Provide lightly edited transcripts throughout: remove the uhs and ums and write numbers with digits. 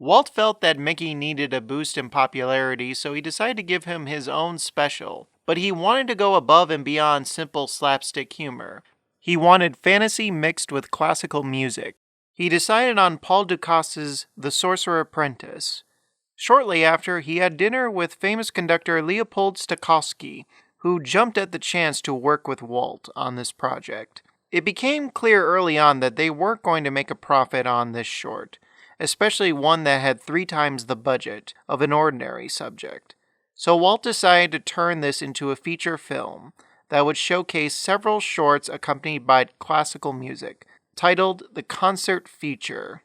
Walt felt that Mickey needed a boost in popularity, so he decided to give him his own special. But he wanted to go above and beyond simple slapstick humor. He wanted fantasy mixed with classical music. He decided on Paul Ducasse's The Sorcerer Apprentice. Shortly after, he had dinner with famous conductor Leopold Stokowski, who jumped at the chance to work with Walt on this project. It became clear early on that they weren't going to make a profit on this short, especially one that had 3 times the budget of an ordinary subject. So Walt decided to turn this into a feature film that would showcase several shorts accompanied by classical music, titled The Concert Feature.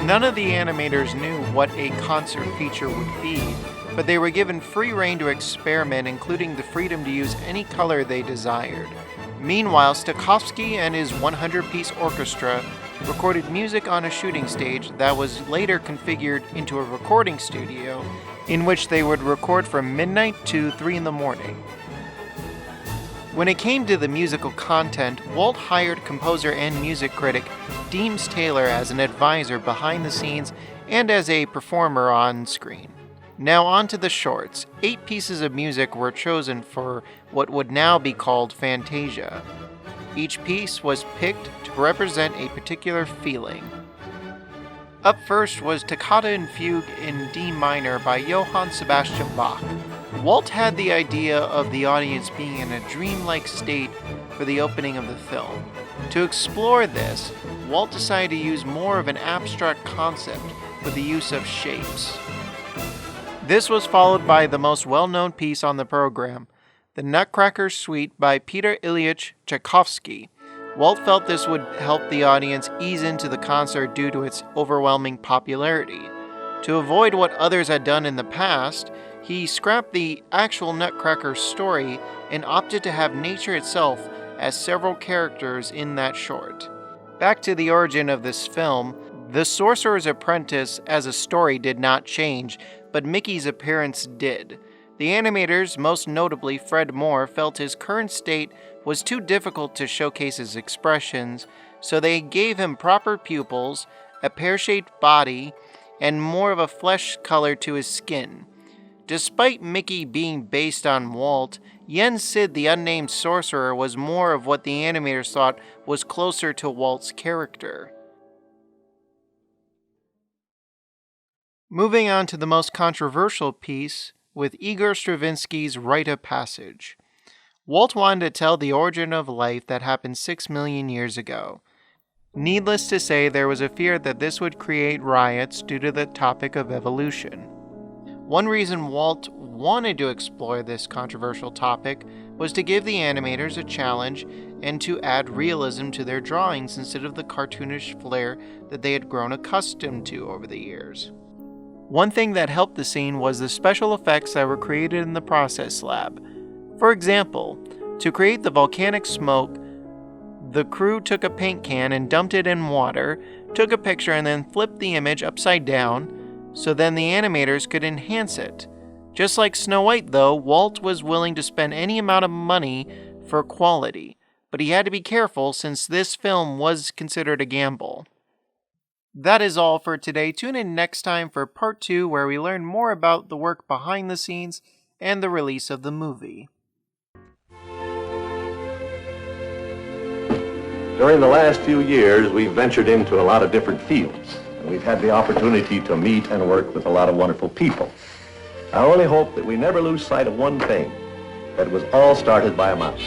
None of the animators knew what a concert feature would be, but they were given free rein to experiment, including the freedom to use any color they desired. Meanwhile, Stokowski and his 100-piece orchestra recorded music on a shooting stage that was later configured into a recording studio in which they would record from midnight to 3 in the morning. When it came to the musical content, Walt hired composer and music critic Deems Taylor as an advisor behind the scenes and as a performer on screen. Now on to the shorts. 8 pieces of music were chosen for what would now be called Fantasia. Each piece was picked to represent a particular feeling. Up first was Toccata and Fugue in D minor by Johann Sebastian Bach. Walt had the idea of the audience being in a dreamlike state for the opening of the film. To explore this, Walt decided to use more of an abstract concept with the use of shapes. This was followed by the most well-known piece on the program, The Nutcracker Suite by Peter Ilyich Tchaikovsky. Walt felt this would help the audience ease into the concert due to its overwhelming popularity. To avoid what others had done in the past, he scrapped the actual Nutcracker story and opted to have nature itself as several characters in that short. Back to the origin of this film, The Sorcerer's Apprentice as a story did not change, but Mickey's appearance did. The animators, most notably Fred Moore, felt his current state was too difficult to showcase his expressions, so they gave him proper pupils, a pear-shaped body, and more of a flesh color to his skin. Despite Mickey being based on Walt, Yen Sid the Unnamed Sorcerer was more of what the animators thought was closer to Walt's character. Moving on to the most controversial piece, with Igor Stravinsky's Rite of Passage. Walt wanted to tell the origin of life that happened 6 million years ago. Needless to say, there was a fear that this would create riots due to the topic of evolution. One reason Walt wanted to explore this controversial topic was to give the animators a challenge and to add realism to their drawings instead of the cartoonish flair that they had grown accustomed to over the years. One thing that helped the scene was the special effects that were created in the process lab. For example, to create the volcanic smoke, the crew took a paint can and dumped it in water, took a picture and then flipped the image upside down, so then the animators could enhance it. Just like Snow White though, Walt was willing to spend any amount of money for quality, but he had to be careful since this film was considered a gamble. That is all for today. Tune in next time for part 2 where we learn more about the work behind the scenes and the release of the movie. During the last few years, we've ventured into a lot of different fields, and we've had the opportunity to meet and work with a lot of wonderful people. I only hope that we never lose sight of one thing, that it was all started by a mouse.